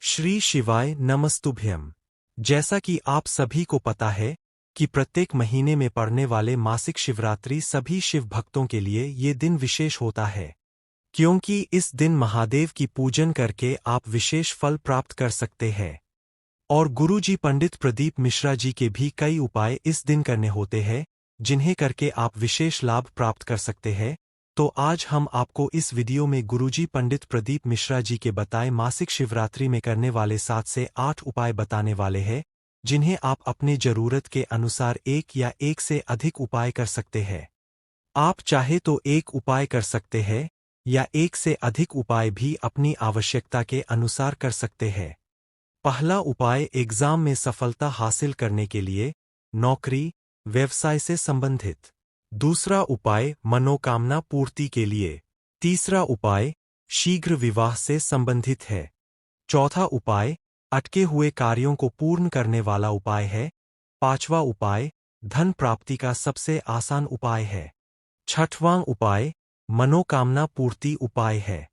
श्री शिवाय नमस्तुभ्यम। जैसा कि आप सभी को पता है कि प्रत्येक महीने में पड़ने वाले मासिक शिवरात्रि सभी शिव भक्तों के लिए ये दिन विशेष होता है, क्योंकि इस दिन महादेव की पूजन करके आप विशेष फल प्राप्त कर सकते हैं। और गुरुजी पंडित प्रदीप मिश्रा जी के भी कई उपाय इस दिन करने होते हैं, जिन्हें करके आप विशेष लाभ प्राप्त कर सकते हैं। तो आज हम आपको इस वीडियो में गुरुजी पंडित प्रदीप मिश्रा जी के बताए मासिक शिवरात्रि में करने वाले 7 से 8 उपाय बताने वाले हैं, जिन्हें आप अपने जरूरत के अनुसार एक या एक से अधिक उपाय कर सकते हैं। आप चाहे तो एक उपाय कर सकते हैं या एक से अधिक उपाय भी अपनी आवश्यकता के अनुसार कर सकते हैं। पहला उपाय एग्जाम में सफलता हासिल करने के लिए, नौकरी, व्यवसाय से संबंधित। दूसरा उपाय मनोकामना पूर्ति के लिए। तीसरा उपाय शीघ्र विवाह से संबंधित है। चौथा उपाय अटके हुए कार्यों को पूर्ण करने वाला उपाय है। पांचवा उपाय धन प्राप्ति का सबसे आसान उपाय है। छठवां उपाय मनोकामना पूर्ति उपाय है।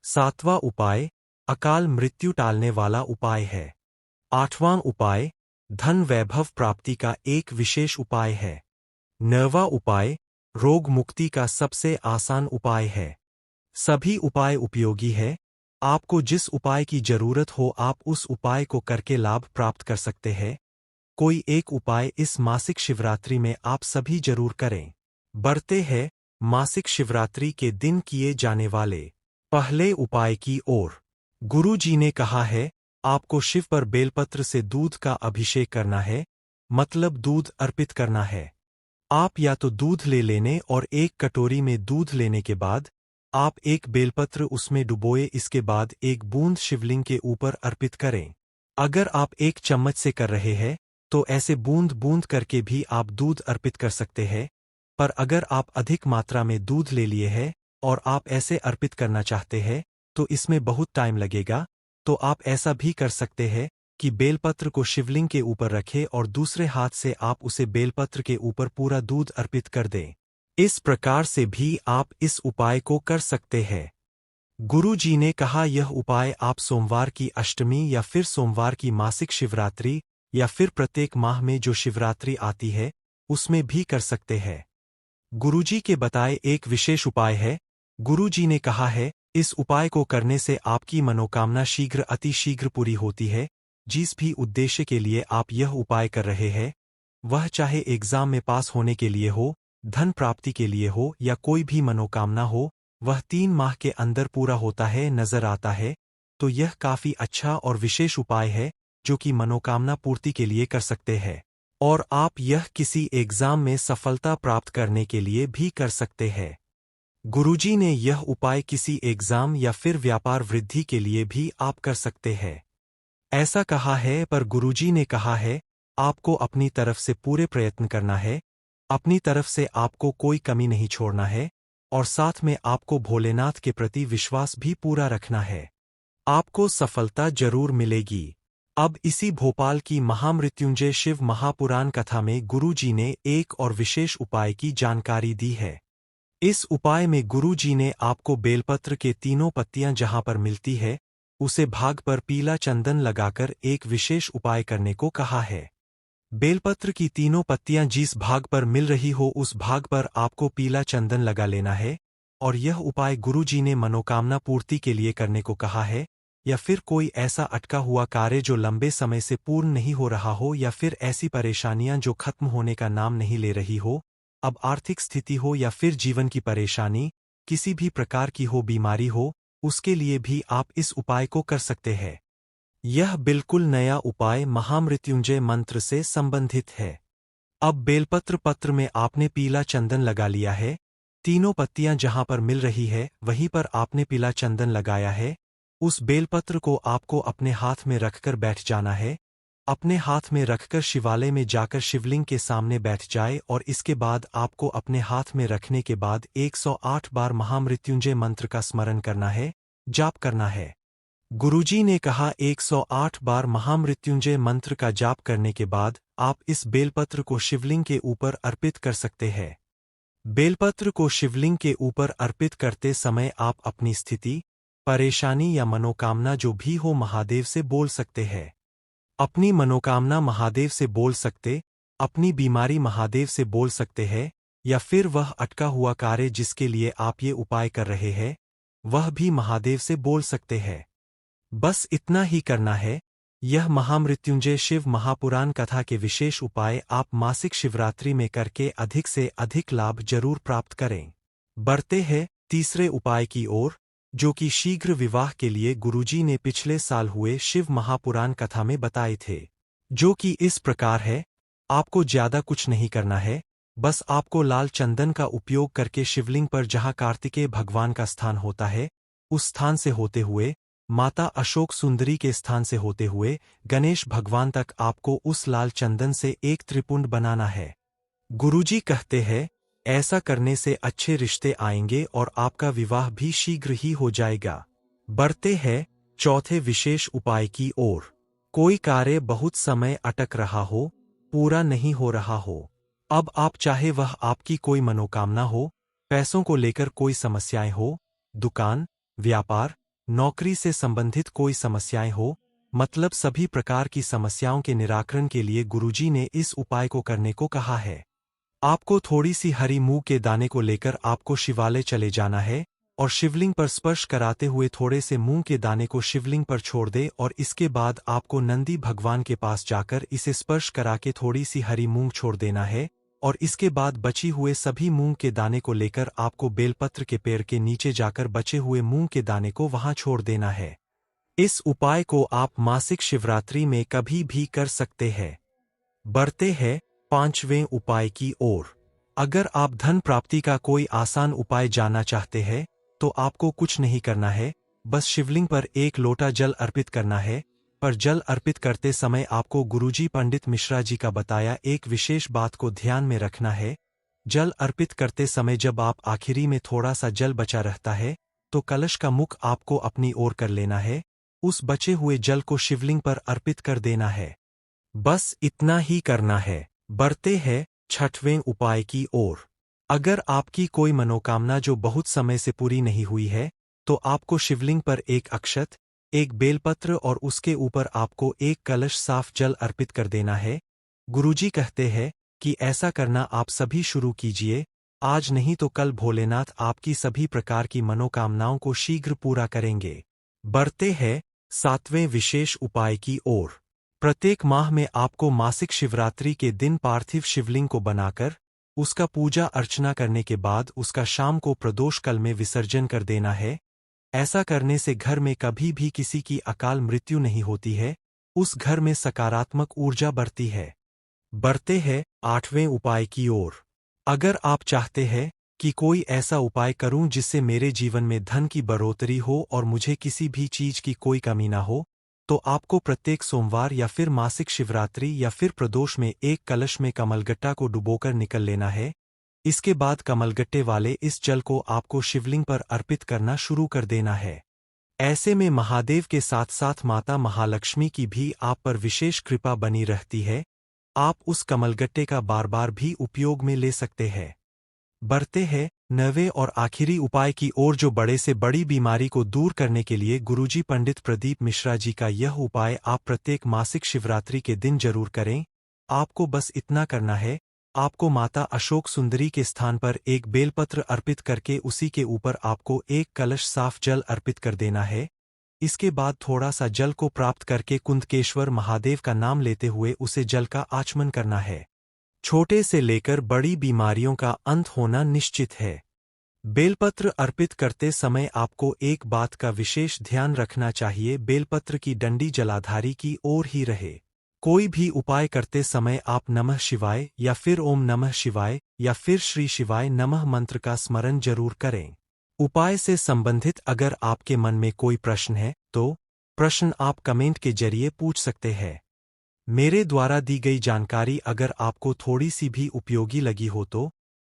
सातवां उपाय अकाल मृत्यु टालने वाला उपाय है। आठवां उपाय धन वैभव प्राप्ति का एक विशेष उपाय है। नौवां उपाय रोग मुक्ति का सबसे आसान उपाय है। सभी उपाय उपयोगी है। आपको जिस उपाय की जरूरत हो आप उस उपाय को करके लाभ प्राप्त कर सकते हैं। कोई एक उपाय इस मासिक शिवरात्रि में आप सभी जरूर करें। बढ़ते हैं मासिक शिवरात्रि के दिन किए जाने वाले पहले उपाय की ओर। गुरु जी ने कहा है, आपको शिव पर बेलपत्र से दूध का अभिषेक करना है, मतलब दूध अर्पित करना है। आप या तो दूध ले लेने और एक कटोरी में दूध लेने के बाद आप एक बेलपत्र उसमें डुबोए, इसके बाद एक बूंद शिवलिंग के ऊपर अर्पित करें। अगर आप एक चम्मच से कर रहे हैं तो ऐसे बूंद बूंद करके भी आप दूध अर्पित कर सकते हैं, पर अगर आप अधिक मात्रा में दूध ले लिए हैं और आप ऐसे अर्पित करना चाहते हैं तो इसमें बहुत टाइम लगेगा, तो आप ऐसा भी कर सकते हैं कि बेलपत्र को शिवलिंग के ऊपर रखें और दूसरे हाथ से आप उसे बेलपत्र के ऊपर पूरा दूध अर्पित कर दें। इस प्रकार से भी आप इस उपाय को कर सकते हैं। गुरु जी ने कहा यह उपाय आप सोमवार की अष्टमी या फिर सोमवार की मासिक शिवरात्रि या फिर प्रत्येक माह में जो शिवरात्रि आती है उसमें भी कर सकते हैं। गुरुजी के बताए एक विशेष उपाय है। गुरु जी ने कहा है, इस उपाय को करने से आपकी मनोकामना शीघ्र अति शीघ्र पूरी होती है। जिस भी उद्देश्य के लिए आप यह उपाय कर रहे हैं, वह चाहे एग्जाम में पास होने के लिए हो, धन प्राप्ति के लिए हो या कोई भी मनोकामना हो, वह 3 माह के अंदर पूरा होता है नजर आता है। तो यह काफी अच्छा और विशेष उपाय है जो कि मनोकामना पूर्ति के लिए कर सकते हैं। और आप यह किसी एग्जाम में सफलता प्राप्त करने के लिए भी कर सकते हैं। गुरुजी ने यह उपाय किसी एग्जाम या फिर व्यापार वृद्धि के लिए भी आप कर सकते हैं। ऐसा कहा है, पर गुरुजी ने कहा है आपको अपनी तरफ से पूरे प्रयत्न करना है, अपनी तरफ से आपको कोई कमी नहीं छोड़ना है और साथ में आपको भोलेनाथ के प्रति विश्वास भी पूरा रखना है। आपको सफलता जरूर मिलेगी। अब इसी भोपाल की महामृत्युंजय शिव महापुराण कथा में गुरु जी ने एक और विशेष उपाय की जानकारी दी है। इस उपाय में गुरु जी ने आपको बेलपत्र के तीनों पत्तियां जहां पर मिलती है उसे भाग पर पीला चंदन लगाकर एक विशेष उपाय करने को कहा है। बेलपत्र की तीनों पत्तियां जिस भाग पर मिल रही हो उस भाग पर आपको पीला चंदन लगा लेना है और यह उपाय गुरु जी ने मनोकामना पूर्ति के लिए करने को कहा है। या फिर कोई ऐसा अटका हुआ कार्य जो लंबे समय से पूर्ण नहीं हो रहा हो या फिर ऐसी परेशानियां जो खत्म होने का नाम नहीं ले रही हो, अब आर्थिक स्थिति हो या फिर जीवन की परेशानी, किसी भी प्रकार की हो बीमारी हो, उसके लिए भी आप इस उपाय को कर सकते हैं। यह बिल्कुल नया उपाय महामृत्युंजय मंत्र से संबंधित है। अब बेलपत्र पत्र में आपने पीला चंदन लगा लिया है, तीनों पत्तियां जहां पर मिल रही है वहीं पर आपने पीला चंदन लगाया है। उस बेलपत्र को आपको अपने हाथ में रखकर बैठ जाना है। अपने हाथ में रखकर शिवालय में जाकर शिवलिंग के सामने बैठ जाए और इसके बाद आपको अपने हाथ में रखने के बाद 108 बार महामृत्युंजय मंत्र का स्मरण करना है, जाप करना है। गुरुजी ने कहा 108 बार महामृत्युंजय मंत्र का जाप करने के बाद आप इस बेलपत्र को शिवलिंग के ऊपर अर्पित कर सकते हैं। बेलपत्र को शिवलिंग के ऊपर अर्पित करते समय आप अपनी स्थिति, परेशानी या मनोकामना जो भी हो महादेव से बोल सकते हैं। अपनी मनोकामना महादेव से बोल सकते, अपनी बीमारी महादेव से बोल सकते हैं, या फिर वह अटका हुआ कार्य जिसके लिए आप ये उपाय कर रहे हैं, वह भी महादेव से बोल सकते हैं। बस इतना ही करना है। यह महामृत्युंजय शिव महापुराण कथा के विशेष उपाय आप मासिक शिवरात्रि में करके अधिक से अधिक लाभ जरूर प्राप्त करें। बढ़ते हैं तीसरे उपाय की ओर, जो कि शीघ्र विवाह के लिए गुरुजी ने पिछले साल हुए शिव महापुराण कथा में बताए थे, जो कि इस प्रकार है। आपको ज्यादा कुछ नहीं करना है, बस आपको लाल चंदन का उपयोग करके शिवलिंग पर जहां कार्तिकेय भगवान का स्थान होता है, उस स्थान से होते हुए, माता अशोक सुंदरी के स्थान से होते हुए, गणेश भगवान तक आपको उस लाल चंदन से एक त्रिपुंड बनाना है। गुरुजी कहते हैं, ऐसा करने से अच्छे रिश्ते आएंगे और आपका विवाह भी शीघ्र ही हो जाएगा। बढ़ते हैं चौथे विशेष उपाय की ओर। कोई कार्य बहुत समय अटक रहा हो, पूरा नहीं हो रहा हो, अब आप चाहे वह आपकी कोई मनोकामना हो, पैसों को लेकर कोई समस्याएं हो, दुकान, व्यापार, नौकरी से संबंधित कोई समस्याएं हो, मतलब सभी प्रकार की समस्याओं के निराकरण के लिए गुरुजी ने इस उपाय को करने को कहा है। आपको थोड़ी सी हरी मूंग के दाने को लेकर आपको शिवालय चले जाना है और शिवलिंग पर स्पर्श कराते हुए थोड़े से मूंग के दाने को शिवलिंग पर छोड़ दे और इसके बाद आपको नंदी भगवान के पास जाकर इसे स्पर्श करा के थोड़ी सी हरी मूंग छोड़ देना है और इसके बाद बची हुए सभी मूंग के दाने को लेकर आपको बेलपत्र के पेड़ के नीचे जाकर बचे हुए मूंग के दाने को वहां छोड़ देना है। इस उपाय को आप मासिक शिवरात्रि में कभी भी कर सकते हैं। बढ़ते हैं पांचवें उपाय की ओर। अगर आप धन प्राप्ति का कोई आसान उपाय जानना चाहते हैं, तो आपको कुछ नहीं करना है, बस शिवलिंग पर एक लोटा जल अर्पित करना है। पर जल अर्पित करते समय आपको गुरुजी पंडित मिश्रा जी का बताया एक विशेष बात को ध्यान में रखना है। जल अर्पित करते समय जब आप आखिरी में थोड़ा सा जल बचा रहता है, तो कलश का मुख आपको अपनी ओर कर लेना है, उस बचे हुए जल को शिवलिंग पर अर्पित कर देना है। बस इतना ही करना है। बढ़ते हैं छठवें उपाय की ओर। अगर आपकी कोई मनोकामना जो बहुत समय से पूरी नहीं हुई है, तो आपको शिवलिंग पर एक अक्षत, एक बेलपत्र और उसके ऊपर आपको एक कलश साफ जल अर्पित कर देना है। गुरुजी कहते हैं कि ऐसा करना आप सभी शुरू कीजिए, आज नहीं तो कल भोलेनाथ आपकी सभी प्रकार की मनोकामनाओं को शीघ्र पूरा करेंगे। बढ़ते हैं सातवें विशेष उपाय की ओर। प्रत्येक माह में आपको मासिक शिवरात्रि के दिन पार्थिव शिवलिंग को बनाकर उसका पूजा अर्चना करने के बाद उसका शाम को प्रदोष कल में विसर्जन कर देना है। ऐसा करने से घर में कभी भी किसी की अकाल मृत्यु नहीं होती है, उस घर में सकारात्मक ऊर्जा बढ़ती है। बढ़ते हैं आठवें उपाय की ओर। अगर आप चाहते हैं कि कोई ऐसा उपाय करूं जिससे मेरे जीवन में धन की बढ़ोतरी हो और मुझे किसी भी चीज की कोई कमी ना हो, तो आपको प्रत्येक सोमवार या फिर मासिक शिवरात्रि या फिर प्रदोष में एक कलश में कमलगट्टा को डुबोकर निकल लेना है। इसके बाद कमलगट्टे वाले इस जल को आपको शिवलिंग पर अर्पित करना शुरू कर देना है। ऐसे में महादेव के साथ साथ माता महालक्ष्मी की भी आप पर विशेष कृपा बनी रहती है। आप उस कमलगट्टे का बार बार भी उपयोग में ले सकते हैं। बढ़ते हैं नवे और आखिरी उपाय की ओर, जो बड़े से बड़ी बीमारी को दूर करने के लिए गुरुजी पंडित प्रदीप मिश्रा जी का यह उपाय आप प्रत्येक मासिक शिवरात्रि के दिन जरूर करें। आपको बस इतना करना है, आपको माता अशोक सुंदरी के स्थान पर एक बेलपत्र अर्पित करके उसी के ऊपर आपको एक कलश साफ जल अर्पित कर देना है। इसके बाद थोड़ा सा जल को प्राप्त करके कुंदकेश्वर महादेव का नाम लेते हुए उसे जल का आचमन करना है। छोटे से लेकर बड़ी बीमारियों का अंत होना निश्चित है। बेलपत्र अर्पित करते समय आपको एक बात का विशेष ध्यान रखना चाहिए, बेलपत्र की डंडी जलाधारी की ओर ही रहे। कोई भी उपाय करते समय आप नमः शिवाय या फिर ओम नमः शिवाय या फिर श्री शिवाय नमः मंत्र का स्मरण जरूर करें। उपाय से संबंधित अगर आपके मन में कोई प्रश्न है, तो प्रश्न आप कमेंट के जरिए पूछ सकते हैं। मेरे द्वारा दी गई जानकारी अगर आपको थोड़ी सी भी उपयोगी लगी हो तो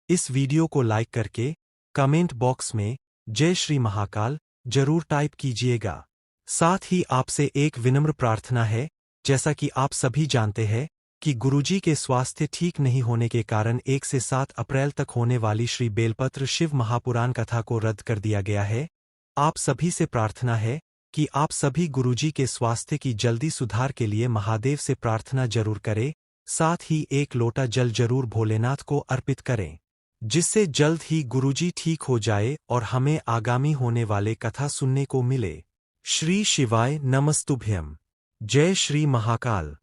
इस वीडियो को लाइक करके कमेंट बॉक्स में जय श्री महाकाल जरूर टाइप कीजिएगा। साथ ही आपसे एक विनम्र प्रार्थना है, जैसा कि आप सभी जानते हैं कि गुरुजी के स्वास्थ्य ठीक नहीं होने के कारण 1 से 7 अप्रैल तक होने वाली श्री बेलपत्र शिव महापुराण कथा को रद्द कर दिया गया है। आप सभी से प्रार्थना है कि आप सभी गुरुजी के स्वास्थ्य की जल्दी सुधार के लिए महादेव से प्रार्थना जरूर करें, साथ ही एक लोटा जल जरूर भोलेनाथ को अर्पित करें, जिससे जल्द ही गुरुजी ठीक हो जाए और हमें आगामी होने वाले कथा सुनने को मिले। श्री शिवाय नमस्तुभ्यम। जय श्री महाकाल।